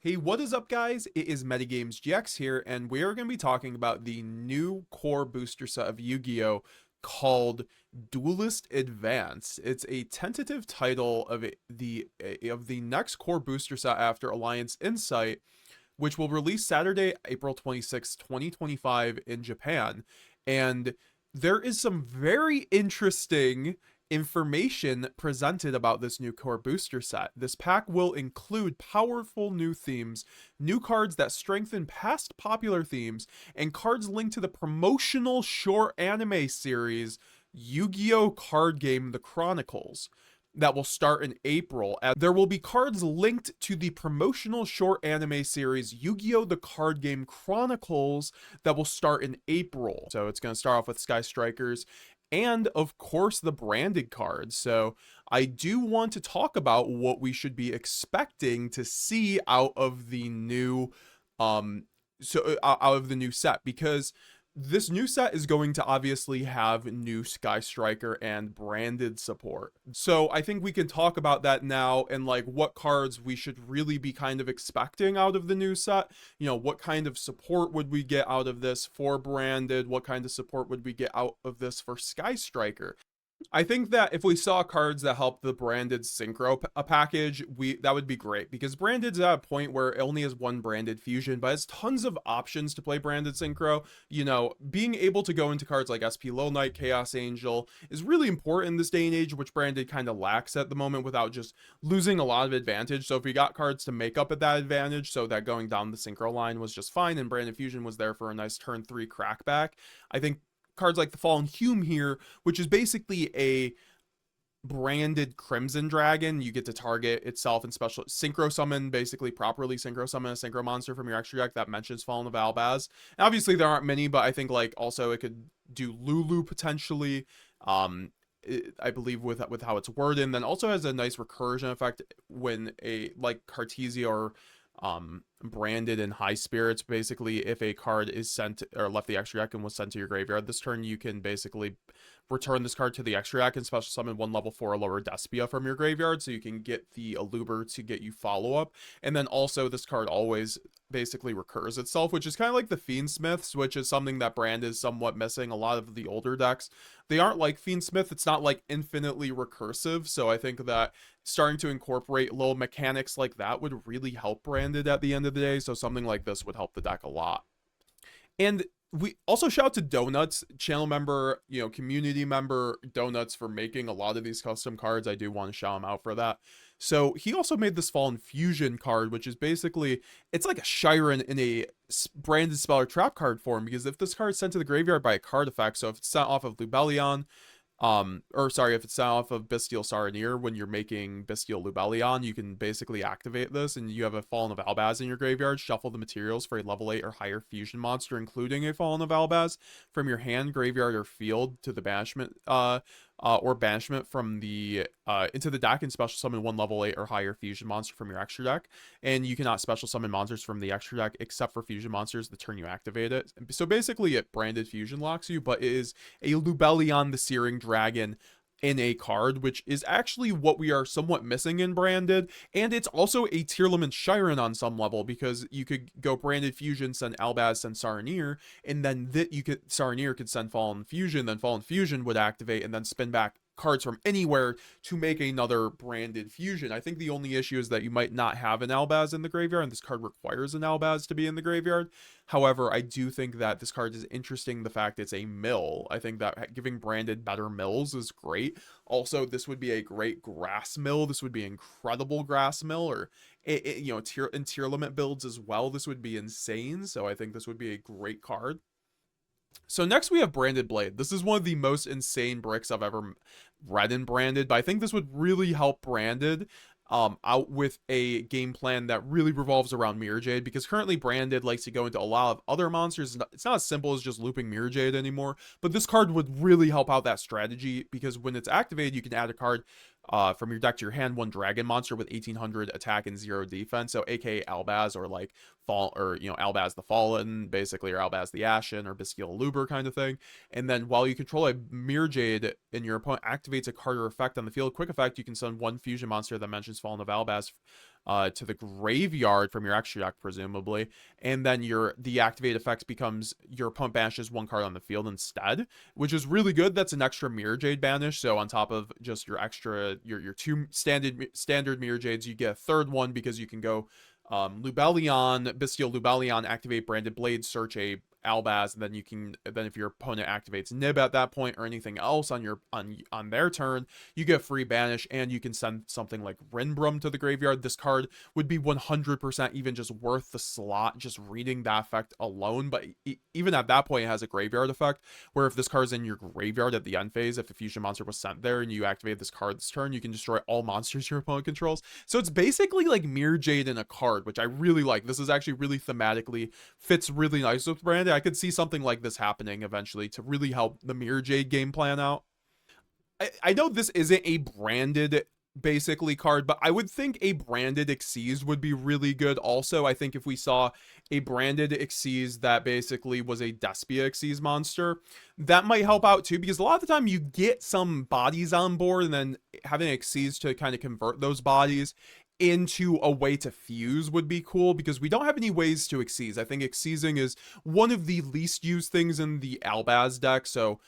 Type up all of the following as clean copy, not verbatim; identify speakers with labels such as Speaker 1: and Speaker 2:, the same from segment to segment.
Speaker 1: Hey, what is up, guys? It is MetaGamesGX here, and we are going to be talking about the new core booster set of Yu-Gi-Oh! Called Duelist Advanced. It's a tentative title of the next core booster set after Alliance Insight, which will release Saturday, April 26, 2025 in Japan. And there is some very interesting information presented about this new core booster set. This pack will include powerful new themes, new cards that strengthen past popular themes, and cards linked to the promotional short anime series Yu-Gi-Oh! Card Game The Chronicles that will start in April. There will be cards linked to the promotional short anime series Yu-Gi-Oh! The Card Game Chronicles that will start in April. So it's going to start off with Sky Strikers and, of course, the branded cards. So I do want to talk about what we should be expecting to see out of the new out of the new set, because this new set is going to obviously have new Sky Striker and branded support. So I think we can talk about that now, and like what cards we should really be kind of expecting out of the new set. You know, what kind of support would we get out of this for branded? What kind of support would we get out of this for Sky Striker? I think that if we saw cards that help the branded synchro package, that would be great, because branded's at a point where it only has one branded fusion, but has tons of options to play branded synchro. You know, being able to go into cards like SP Low Knight, Chaos Angel is really important in this day and age, which branded kind of lacks at the moment without just losing a lot of advantage. So if we got cards to make up at that advantage, so that going down the synchro line was just fine and branded fusion was there for a nice turn 3 crackback, I think cards like the Fallen Hume here, which is basically a branded Crimson Dragon. You get to target itself and special synchro summon, basically properly synchro summon a synchro monster from your extra deck that mentions Fallen of Albaz. And obviously there aren't many, but I think like also it could do Lulu potentially. I believe with how it's worded, and then also has a nice recursion effect when a like Cartesia or branded in high spirits. Basically, if a card is sent or left the extra deck and was sent to your graveyard this turn, you can basically return this card to the extra deck and special summon one level 4 or lower DESPIA from your graveyard, so you can get the Aluber to get you follow up. And then also this card always basically recurs itself, which is kind of like the Fiendsmiths, which is something that brand is somewhat missing. A lot of the older decks, they aren't like Fiendsmith. It's not like infinitely recursive, so I think that starting to incorporate little mechanics like that would really help branded at the end of the day. So something like this would help the deck a lot. And we also shout out to Donuts, channel member, you know, community member Donuts, for making a lot of these custom cards. I do want to shout him out for that. So he also made this Fallen Fusion card, which is basically, it's like a Shiren in a branded spell or trap card form, because if this card is sent to the graveyard by a card effect, so if it's sent off of Lubellion, if it's sent off of Bestial Saronir when you're making Bestial Lubellion, you can basically activate this, and you have a Fallen of Albaz in your graveyard. Shuffle the materials for a level 8 or higher fusion monster, including a Fallen of Albaz, from your hand, graveyard, or field to the banishment, or banishment from the into the deck, and special summon one level 8 or higher fusion monster from your extra deck. And you cannot special summon monsters from the extra deck except for fusion monsters the turn you activate it. So basically it branded fusion locks you, but it is a Lubellion the Searing Dragon in a card, which is actually what we are somewhat missing in branded. And it's also a Tearlaments Shiren on some level, because you could go branded fusion, send Albaz, send Saronir, and then Saronir could send Fallen Fusion, then Fallen Fusion would activate, and then spin back cards from anywhere to make another branded fusion. I think the only issue is that you might not have an Albaz in the graveyard, and this card requires an Albaz to be in the graveyard. However, I do think that this card is interesting, the fact it's a mill. I think that giving branded better mills is great. Also, this would be a great grass mill. This would be incredible grass mill, or you know, in Tearlament builds as well. This would be insane. So I think this would be a great card. So next we have Branded Blade. This is one of the most insane bricks I've ever read in branded, but I think this would really help branded out with a game plan that really revolves around Mirror Jade, because currently branded likes to go into a lot of other monsters. It's not as simple as just looping Mirror Jade anymore, but this card would really help out that strategy, because when it's activated, you can add a card from your deck to your hand, one dragon monster with 1800 attack and 0 defense, so aka Albaz or like fall, or Albaz the Fallen, basically, or Albaz the Ashen, or Bestial Luber kind of thing. And then while you control a Mirror Jade and your opponent activates a card or effect on the field, quick effect, you can send one fusion monster that mentions Fallen of Albaz to the graveyard from your extra deck, presumably, and then the activate effect becomes your opponent banishes one card on the field instead, which is really good. That's an extra Mirror Jade banish, so on top of just your extra your two standard Mirror Jades, you get a third one because you can go Lubellion, Bestial Lubellion, activate Branded Blade, search a Albaz, and then if your opponent activates Nib at that point or anything else on their turn, you get free banish, and you can send something like Rinbrum to the graveyard. This card would be 100% even just worth the slot, just reading that effect alone. But even at that point, it has a graveyard effect, where if this card is in your graveyard at the end phase, if a fusion monster was sent there and you activate this card this turn, you can destroy all monsters your opponent controls. So it's basically like Mirror Jade in a card, which I really like. This is actually really thematically fits really nice with Branded. I could see something like this happening eventually to really help the Mirror Jade game plan out. I know this isn't a branded basically card, but I would think a branded Exas would be really good also. I think if we saw a branded Exas that basically was a DESPIA Exas monster, that might help out too, because a lot of the time you get some bodies on board, and then having Exas to kind of convert those bodies into a way to fuse would be cool, because we don't have any ways to Exas. I think Exasing is one of the least used things in the Albaz deck, so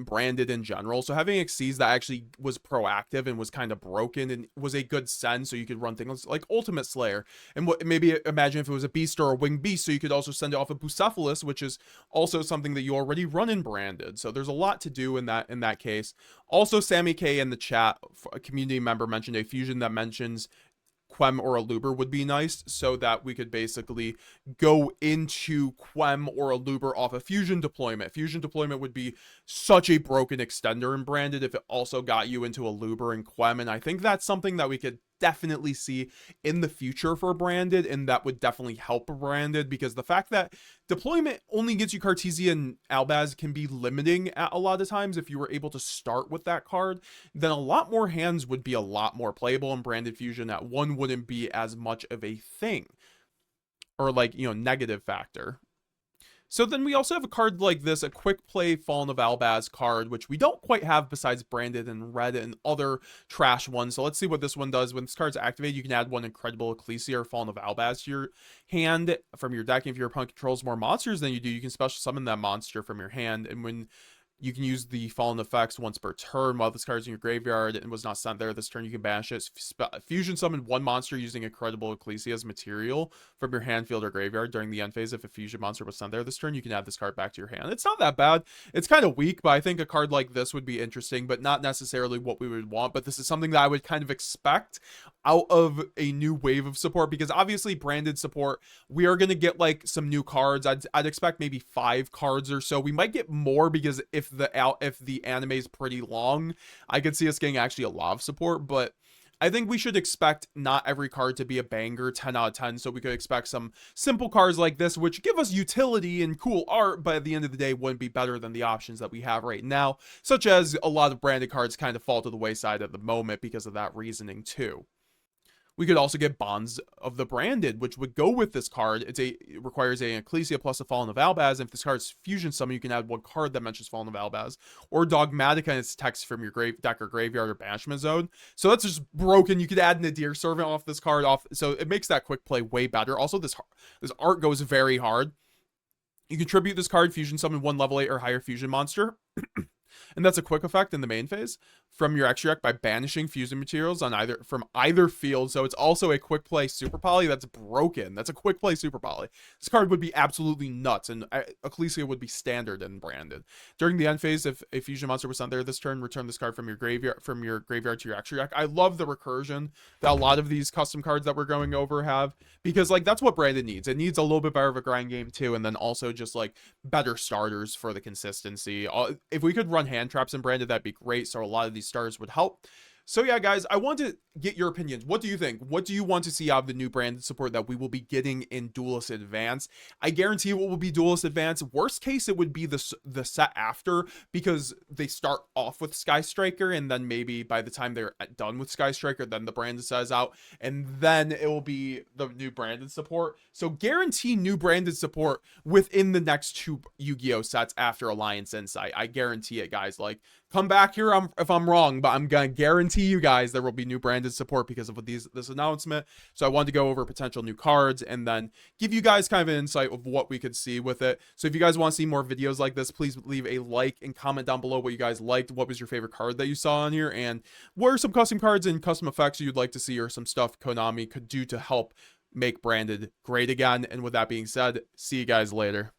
Speaker 1: branded in general. So having Exas that actually was proactive and was kind of broken and was a good send, so you could run things like Ultimate Slayer, and maybe imagine if it was a beast or a winged beast, so you could also send it off of Bucephalus, which is also something that you already run in branded. So there's a lot to do in that case. Also, Sammy K in the chat, a community member, mentioned a fusion that mentions Quem or a Luber would be nice, so that we could basically go into Quem or a Luber off a fusion deployment. Fusion deployment would be such a broken extender in branded if it also got you into a Luber and Quem, and I think that's something that we could definitely see in the future for branded, and that would definitely help branded, because the fact that deployment only gets you Cartesian Albaz can be limiting at a lot of times. If you were able to start with that card, then a lot more hands would be a lot more playable in branded fusion. That one wouldn't be as much of a thing, or like, negative factor. So then we also have a card like this, a Quickplay Fallen of Albaz card, which we don't quite have besides branded and red and other trash ones. So let's see what this one does. When this card's activated, you can add one Incredible Ecclesia or Fallen of Albaz to your hand from your deck. If your opponent controls more monsters than you do, you can special summon that monster from your hand. And when you can use the Fallen effects once per turn while this card is in your graveyard and was not sent there this turn, you can banish it. Fusion summon one monster using Incredible Ecclesia as material from your hand, field, or graveyard during the end phase. If a fusion monster was sent there this turn, you can add this card back to your hand. It's not that bad. It's kind of weak, but I think a card like this would be interesting, but not necessarily what we would want. But this is something that I would kind of expect out of a new wave of support, because obviously branded support, we are going to get like some new cards. I'd expect maybe 5 cards or so. We might get more, because if the anime is pretty long, I could see us getting actually a lot of support. But I think we should expect not every card to be a banger 10 out of 10. So we could expect some simple cards like this, which give us utility and cool art, but at the end of the day wouldn't be better than the options that we have right now, such as a lot of branded cards kind of fall to the wayside at the moment because of that reasoning too. We could also get Bonds of the Branded, which would go with this card. It requires an Ecclesia plus a Fallen of Albaz. And if this card's fusion summon, you can add one card that mentions Fallen of Albaz, or Dogmatica and its text from your deck or graveyard or banishment zone. So that's just broken. You could add Nadir Servant off this card so it makes that quick play way better. Also, this art goes very hard. You contribute this card, fusion summon one level 8 or higher fusion monster. And that's a quick effect in the main phase from your extra deck by banishing fusion materials from either field. So it's also a quick play super poly that's broken. That's a quick play super poly. This card would be absolutely nuts, and Ecclesia would be standard and branded. During the end phase, if a fusion monster was sent there this turn, return this card from your graveyard to your extra deck. I love the recursion that a lot of these custom cards that we're going over have, because like that's what branded needs. It needs a little bit better of a grind game too, and then also just like better starters for the consistency. If we could run hand traps in branded, that'd be great. So a lot of these starters would help. So yeah, guys, I want to get your opinions. What do you think? What do you want to see out of the new branded support that we will be getting in Duelist Advanced? I guarantee it will be Duelist Advanced. Worst case, it would be the set after, because they start off with Sky Striker, and then maybe by the time they're done with Sky Striker, then the branded set is out, and then it will be the new branded support. So guarantee new branded support within the next 2 Yu-Gi-Oh sets after Alliance Insight. I guarantee it, guys. Like, come back here if I'm wrong, but I'm gonna guarantee you guys there will be new branded support because of this announcement. So I wanted to go over potential new cards and then give you guys kind of an insight of what we could see with it. So if you guys want to see more videos like this, please leave a like and comment down below what you guys liked. What was your favorite card that you saw on here, and what are some custom cards and custom effects you'd like to see, or some stuff Konami could do to help make branded great again. And with that being said, see you guys later.